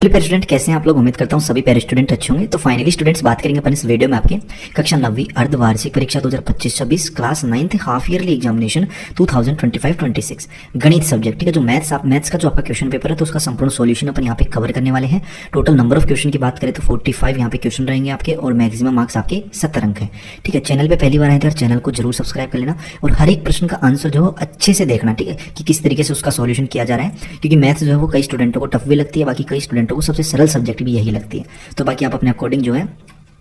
Hello pair student, कैसे हैं आप लोग। उम्मीद करता हूं सभी पेयर स्टूडेंट अच्छे होंगे। तो फाइनली स्टूडेंट्स बात करेंगे अपन इस वीडियो में आपके कक्षा 9वीं अर्धवार्षिक परीक्षा 2025-26 class 9th half yearly examination 2025-26 गणित सब्जेक्ट। ठीक है, जो मैथ्स का जो आपका क्वेश्चन पेपर है तो उसका संपूर्ण सॉल्यूशन अपन यहाँ पे कवर करने वाले हैं। टोटल नंबर ऑफ क्वेश्चन की बात करें तो 45 यहाँ पे क्वेश्चन रहेंगे आपके और मैक्सिमम मार्क्स आपके 70 अंक है। ठीक है, चैनल पे पहली बार आए थे चैनल को जरूर सब्सक्राइब कर लेना और हर एक प्रश्न का आंसर जो है अच्छे से देखना। ठीक है, कि किस तरीके से उसका सॉल्यूशन किया जा रहा है, क्योंकि मैथ्स जो है वो कई स्टूडेंटों को टफ भी लगती है, बाकी कई स्टूडेंटों को सबसे सरल सब्जेक्ट भी यही लगती है। तो बाकी आप अपने अकॉर्डिंग जो है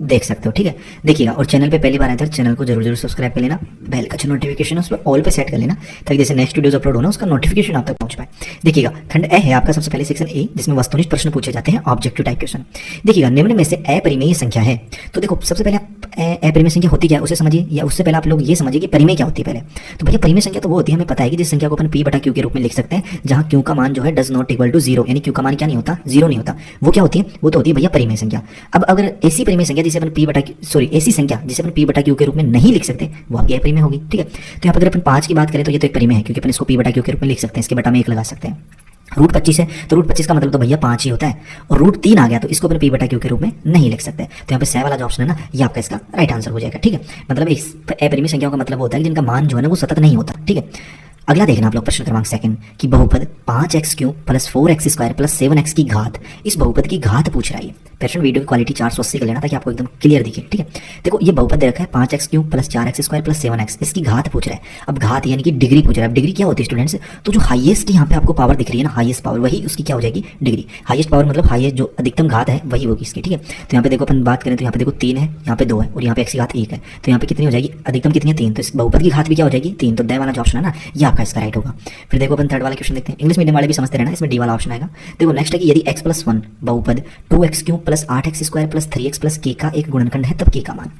देख सकते हो। ठीक है, देखिएगा और चैनल पे पहली बार आए थे चैनल को जरूर सब्सक्राइब कर लेना, बेल का जो नोटिफिकेशन है उस पर ऑल पे सेट कर लेना ताकि जैसे नेक्स्ट वीडियोस अपलोड होना उसका नोटिफिकेशन आप तक पहुंच पाए। देखिएगा, खंड ए है आपका सबसे पहले सेक्शन ए, जिसमें वस्तुनिष्ठ प्रश्न पूछे जाते हैं, ऑब्जेक्टिव टाइप क्वेश्चन। देखिएगा, निम्न में से अपरिमेय संख्या है। तो देखो सबसे पहले अपरिमेय संख्या होती क्या है उसे समझिए, या उससे पहले आप लोग ये समझिए कि परिमेय क्या होती है पहले। तो भैया परिमेय संख्या तो वो होती है, हमें पता है कि जिस संख्या को अपन p/q के रूप में लिख सकते हैं, जहां q का मान जो है डज नॉट इक्वल टू 0, यानी q का मान क्या नहीं होता, 0 नहीं होता। वो क्या होती है, वो तो होती है भैया परिमेय संख्या। अब अगर ऐसी परिमेय संख्या जिसे अपन ऐसी संख्या जिसे अपन p/q के रूप में नहीं लिख सकते वो आपकी अपरिमेय होगी। ठीक है, तो यहाँ पर अगर अपन 5 की बात करें तो ये तो एक परिमेय है, क्योंकि अपन इसको p/q के रूप में लिख सकते हैं, इसके बटा में 1 लगा सकते हैं। रूट 25 है तो रूट 25 का मतलब तो भैया 5 ही होता है, और रूट 3 आ गया तो इसको अपन p/q के रूप में नहीं लिख सकते। तो यहाँ पे से वाला जो ऑप्शन है ना, ये आपका इसका राइट आंसर हो जाएगा। ठीक है, मतलब इस अपरिमेय संख्याओं का मतलब होता है कि जिनका मान जो है ना वो सतत नहीं होता। ठीक है, अगला देखना आप लोग प्रश्न क्रमांक 2 कि बहुपद 5x³ + 4x² + 7x की घात, इस बहुपद की घात पूछ रहा है। प्रश्न वीडियो की क्वालिटी 480 कर लेना ताकि आपको एकदम क्लियर दिखे। ठीक है, देखो ये बहुपद दे रखा है 5x³ + 4x² + 7x, इसकी घात पूछ रहा है। अब घात यानी कि डिग्री पूछ रहा है। अब डिग्री क्या होती है स्टूडेंट्स, तो जो हाईएस्ट यहाँ पे आपको पावर दिख रही है ना, हाईएस्ट पावर, वही उसकी क्या हो जाएगी, डिग्री। हाईएस्ट पावर मतलब हाईएस्ट जो अधिकतम घात है वही होगी इसकी। ठीक है, तो यहाँ पे देखो अपन बात करें तो यहाँ पे देखो 3 है, यहाँ पे 2 है और यहाँ पे x की घात 1 है, तो यहाँ पे कितनी हो जाएगी, अधिकतम कितनी है, 3। तो इस बहुपद की घात भी क्या हो जाएगी, 3। तो ड वाला जो ऑप्शन है ना ये आपका इसका राइट होगा। फिर देखो अपन थर्ड वाला क्वेश्चन देखते हैं, इंग्लिश मीडियम वाले भी समझते रहना, इसमें डी वाला ऑप्शन आएगा। देखो नेक्स्ट है कि यदि x+1 बहुपद 2x³ + 8x² + 3x + k का एक गुणनखंड है तब k का मान।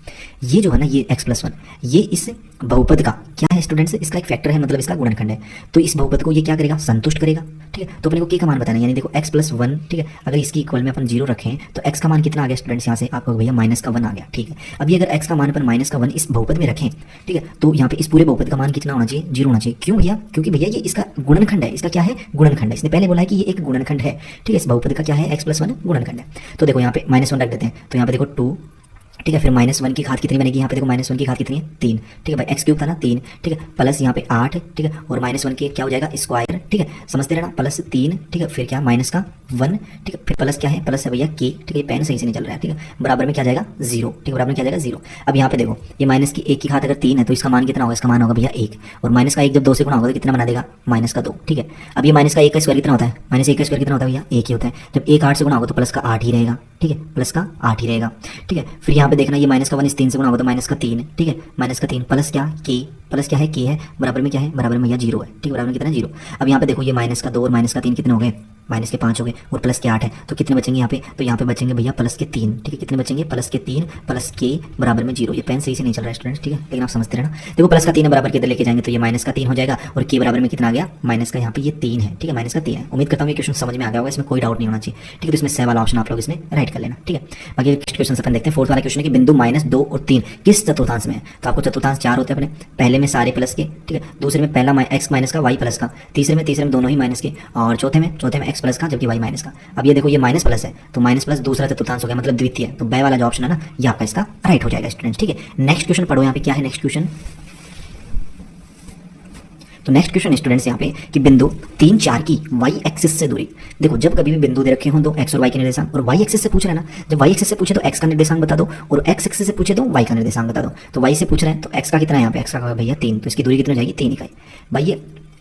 ये जो है ना ये x+1 ये इस बहुपद का क्या है स्टूडेंट्स, इसका एक फैक्टर है, मतलब इसका गुणनखंड है। तो इस बहुपद को ये क्या करेगा, संतुष्ट करेगा। ठीक है, तो अपने को k का मान बताना है, यानी देखो x+1। ठीक है, अगर इसकी इक्वल में अपन 0 रखें तो x का मान कितना आ गया स्टूडेंट्स, यहाँ से आपको भैया -1 आ गया। ठीक है, अभी अगर x का मान अपन -1 इस बहुपद में रखें, ठीक है, तो यहाँ पे इस पूरे बहुपद का मान कितना होना चाहिए, 0 होना चाहिए। क्यों भैया, क्योंकि भैया ये इसका गुणनखंड है। इसका क्या है, गुणनखंड है। इसने पहले बोला है कि ये एक गुणनखंड है। ठीक है, इस बहुपद का क्या है, x+1 गुणनखंड है। तो देखो यहाँ पे -1 रख देते हैं, तो यहाँ पे देखो 2। ठीक है, फिर -1 की घात कितनी बनेगी, यहाँ पे देखो -1 की घात कितनी है, 3। ठीक है भाई, x³ था ना 3। ठीक है, प्लस यहाँ पे 8। ठीक है, और -1 की क्या हो जाएगा, स्क्वायर। ठीक है, समझते रहना, +3। ठीक है, फिर क्या -1। ठीक है, फिर प्लस क्या है, प्लस है भैया k। ठीक है, पेन सही से नहीं चल रहा है। ठीक है, बराबर में क्या जाएगा 0। ठीक है, बराबर में क्या जाएगा 0। अब यहाँ पे देखो ये माइनस की 1 की घात अगर 3 है तो इसका मान कितना होगा, इसका मान होगा भैया 1। और माइनस का 1 जब 2 से गुणा होगा तो कितना बना देगा, -2। ठीक है, अब ये माइनस का 1 का स्क्वायर कितना होता है, -1 का स्क्वायर कितना होता है भैया, 1 ही होता है। जब 1 8 से गुणा होगा तो प्लस का 8 ही रहेगा। ठीक है, प्लस का 8 ही रहेगा। ठीक है, फिर यहाँ पे देखना ये -1 इस 3 से गुणा होगा तो -3। ठीक है, -3 प्लस क्या k, प्लस क्या है k है, बराबर में क्या है, बराबर में भैया 0 है। ठीक है, बराबर में कितना है 0। अब यहाँ पे देखो ये -2 और -3 कितने हो गए, -5 हो गए और प्लस के 8 है, तो कितने बचेंगे यहाँ पे, तो यहाँ पे बचेंगे भैया +3। ठीक है, कितने बचेंगे, +3 प्लस k बराबर में 0। ये पेन सही से नहीं चल रहा है स्टूडेंट्स। ठीक है, लेकिन आप समझते रहना। देखो +3 बराबर के इधर लेके जाएंगे तो ये -3 हो जाएगा और k बराबर में कितना आ गया, माइनस का यहाँ पे ये 3 है। ठीक है, -3 है। उम्मीद करता हूँ ये क्वेश्चन समझ में आ गया होगा, इसमें कोई डाउट नहीं होना चाहिए। ठीक है, तो इसमें से वाला ऑप्शन आप लोग इसमें राइट कर लेना। ठीक है, बाकी नेक्स्ट क्वेश्चन अपन देखते हैं। फोर्थ वाला क्वेश्चन है कि बिंदु -2 और 3 किस चतुर्थांश में है। तो आपको चतुर्थांश 4 होते हैं अपने, पहले में सारे प्लस के। ठीक है, दूसरे में पहला x माइनस का y प्लस का, तीसरे में दोनों ही माइनस के, और चौथे में x प्लस का जबकि y माइनस का। अब ये देखो ये माइनस प्लस है तो माइनस प्लस दूसरा चतुर्थांश हो गया, मतलब द्वितीय। तो बे वाला जो ऑप्शन है ना ये आपका इसका राइट हो जाएगा स्टूडेंट्स। ठीक है, नेक्स्ट क्वेश्चन पढ़ो, यहाँ पे क्या है नेक्स्ट क्वेश्चन। तो नेक्स्ट क्वेश्चन स्टूडेंट्स यहाँ पे कि बिंदु 3 4 की y एक्सिस से दूरी। देखो जब कभी भी बिंदु दे रखे हों तो x और y के निर्देशांक, और y एक्सिस से पूछ रहे हैं ना, जब y एक्सिस से पूछे तो x का निर्देशांक बता दो और x एक्सिस से पूछे तो y का निर्देशांक बता दो। तो y से पूछ रहे हैं तो x का कितना है, यहाँ पे x का भैया 3, तो इसकी दूरी कितनी हो जाएगी, 3 इकाई। भाई ये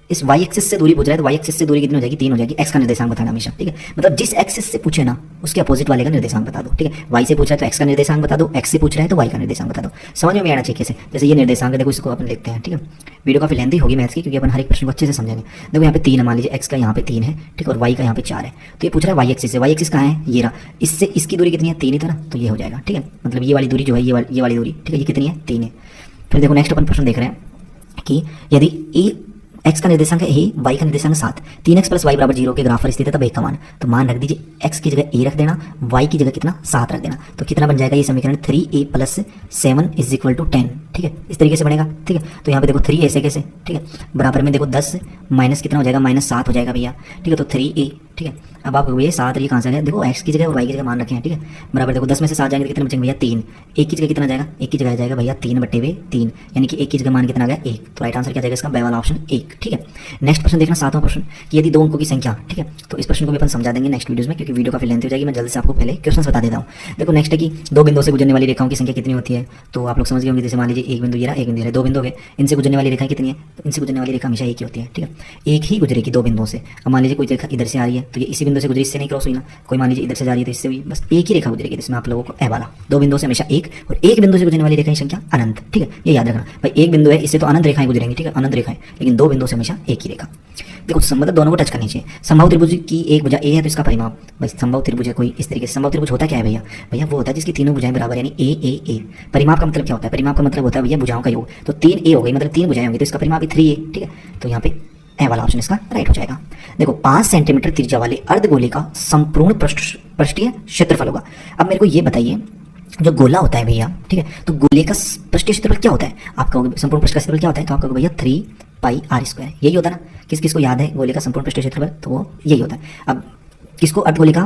इस y एक्सिस से दूरी पूछ रहा है तो y एक्सिस से दूरी कितनी हो जाएगी, 3 हो जाएगी। x का निर्देशांक बताना हमेशा। ठीक है, मतलब जिस एक्सिस से पूछे ना उसके अपोजिट वाले का निर्देशांक बता दो। ठीक है, y से पूछ रहा है तो x का निर्देशांक बता दो, x से पूछ रहा है तो y का निर्देशांक बता दो। समझ में आना चाहिए कैसे, जैसे ये निर्देशांक देखो इसको अपन लिखते हैं। ठीक है, वीडियो काफी लेंथी होगी मैथ्स की क्योंकि अपन हर एक प्रश्न को अच्छे से समझेंगे। देखो यहाँ पे 3 है, मान लीजिए x का यहाँ पे 3 है। ठीक है, और y का यहाँ पे 4 है, तो ये पूछ रहा है y एक्सिस से। y एक्सिस कहाँ है, ये रहा, इससे इसकी दूरी कितनी है, 3 ही था ना, तो ये हो जाएगा। ठीक है, मतलब ये वाली दूरी जो है ये वाली दूरी। ठीक है, ये कितनी है, 3 है। फिर देखो नेक्स्ट अपन प्रश्न देख रहे हैं कि यदि x का निर्देशांक है a, y का निर्देशांक 7, 3x + y = 0 के ग्राफ पर स्थित है तब a का मान। तो मान रख दीजिए, x की जगह a रख देना, y की जगह कितना 7 रख देना। तो कितना बन जाएगा ये समीकरण, 3a + 7 = 10। ठीक है, इस तरीके से बनेगा। ठीक है, तो यहाँ पे देखो 3 ऐसे कैसे, ठीक है, बराबर में देखो 10 माइनस कितना हो जाएगा, -7 हो जाएगा भैया। ठीक है, तो 3a। ठीक है, अब आप भैया 7 ये कहाँ से आ गया, देखो x की जगह और y की जगह मान रखे हैं। ठीक है, बराबर देखो 10 में से 7 जाएंगे तो कितने बचेंगे भैया 3। एक की जगह कितना जाएगा, एक की जगह जाएगा भैया 3/3, यानी कि एक की जगह मान कितना आ गया 1। तो राइट आंसर क्या जाएगा इसका, बी वाला ऑप्शन 1। ठीक है, नेक्स्ट प्रश्न देखना 7वां प्रश्न कि यदि 2 अंकों की संख्या। ठीक है, तो इस प्रश्न को भी अपन समझा देंगे नेक्स्ट वीडियोस में, क्योंकि वीडियो काफी लेंथ हो जाएगी। मैं जल्दी से आपको पहले क्वेश्चन बता देता हूँ। देखो नेक्स्ट है कि 2 बिंदुओं से गुजरने वाली रेखाओं की संख्या कितनी होती है। तो आप लोग समझ गए होंगे, जैसे मान लीजिए एक बिंदु ये रहा, एक बिंदु ये रहा, 2 बिंदु हो गए, इनसे गुजरने वाली रेखा कितनी है, तो इनसे गुजरने वाली रेखा हमेशा एक ही होती है। ठीक है, एक ही गुजरेगी 2 बिंदुओं से। अब मान लीजिए कोई रेखा इधर से आ रही है तो ये इसी बिंदु से गुजरी, इससे नहीं क्रॉस हुई ना, कोई मान लीजिए इधर से जा रही है तो इससे हुई, बस एक ही रेखा गुजरेगी। इसमें आप लोगों को ए वाला 2 बिंदुओं से हमेशा एक, और एक बिंदु से गुजरने वाली रेखा की संख्या अनंत। ठीक है, ये याद रखना भाई, एक बिंदु है इससे तो अनंत रेखाएं गुजरेंगी। ठीक है, अनंत रेखाएं, लेकिन 2 बिंदुओं से हमेशा एक ही रेखा। देखो मतलब दोनों को टच करनी चाहिए। संभव त्रिभुज की एक भुजा ए है तो इसका परिमाप, भाई संभव त्रिभुज है कोई इस तरीके से। संभव त्रिभुज होता क्या है भैया, भैया वो होता है जिसकी तीनों भुजाएं बराबर, यानी ए ए ए। परिमाप का मतलब क्या होता है, परिमाप का मतलब होता है भैया भुजाओं का योग। तो 3a हो गई, मतलब 3 भुजाएं होंगी, तो इसका परिमाप 3a। ठीक है, तो यहाँ पे ए वाला ऑप्शन इसका राइट हो जाएगा। देखो 5 सेंटीमीटर त्रिज्या वाले अर्धगोले का संपूर्ण पृष्ठीय क्षेत्रफल होगा। अब मेरे को ये बताइए, जो गोला होता है भैया, ठीक है, तो गोले का पृष्ठीय क्षेत्रफल क्या होता है, आप कहोगे संपूर्ण पृष्ठ का क्षेत्रफल क्या होता है, तो आप कहोगे भैया 3πr²। यही होता है ना, किस किस को याद है गोले का संपूर्ण पृष्ठीय क्षेत्रफल, तो वो यही होता है। अब किसको अर्धगोले का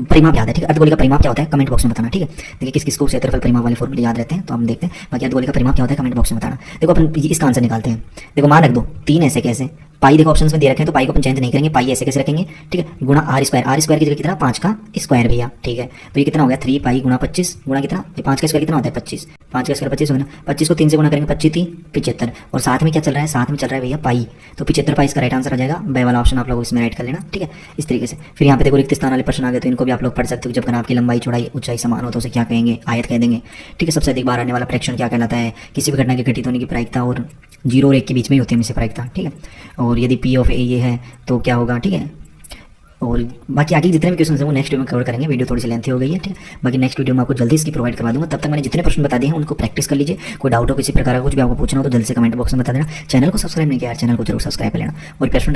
परिमाप याद है, ठीक है, अर्धगोले का परिमाप क्या होता है कमेंट बॉक्स में बताना। ठीक है, देखिए किस किसको क्षेत्रफल परिमाप वाले फॉर्मूले याद रहते हैं, तो हम देखते हैं। बाकी अर्धगोले का परिमाप क्या होता है कमेंट बॉक्स में बताना। देखो अपन इसका आंसर निकालते हैं। देखो मान रख दो 3 ऐसे कैसे, पाई देखो ऑप्शंस में दे रखे हैं, तो पाई को अपन चेंज नहीं करेंगे, पाई ऐसे कैसे रखेंगे। ठीक है, गुणा r² की जगह कितना 5 का स्क्वायर भैया। ठीक है, तो ये कितना हो गया 3π गुणा 25 गुणा कितना, 5 का स्क्वायर कितना होता है 25, 5 का स्क्वायर 25 होगा ना, 25 को 3 से गुणा करेंगे 25 3 75, और साथ में क्या चल रहा है, साथ में चल रहा है भैया पाई, तो 75π इसका राइट आंसर आ जाएगा। बी वाला ऑप्शन आप लोग इसमें राइट कर लेना। ठीक है, इस तरीके से। फिर यहाँ पे देखो रिक्त स्थान वाले प्रश्न आ गए, तो इनको भी आप लोग पढ़ सकते हो। जब ग्राफ की लंबाई चौड़ाई ऊंचाई समान हो तो उसे क्या कहेंगे, आयत कह देंगे। ठीक है, सबसे अधिक बार आने वाला प्रेक्षण क्या कहलाता है, किसी भी घटना के घटित होने की प्रायिकता और 0 और 1 के बीच में ही होती है हमेशा प्रायिकता। ठीक है, और यदि P ऑफ A ये है तो क्या होगा। ठीक है, और बाकी आगे जितने भी क्वेश्चन हैं वो नेक्स्ट वीडियो में कवर करेंगे। वीडियो थोड़ी सी लेंथी हो गई है। ठीक है, बाकी नेक्स्ट वीडियो में आपको जल्दी इसकी प्रोवाइड करवा दूंगा। तब तक मैंने जितने प्रश्न बता दिए हैं उनको प्रैक्टिस कर लीजिए। कोई डाउट हो किसी प्रकार का कुछ भी आपको पूछना हो तो जल्दी से कमेंट बॉक्स में बता देना। चैनल को सब्सक्राइब नहीं किया, चैनल को जरूर सब्सक्राइब कर लेना। और प्रश्न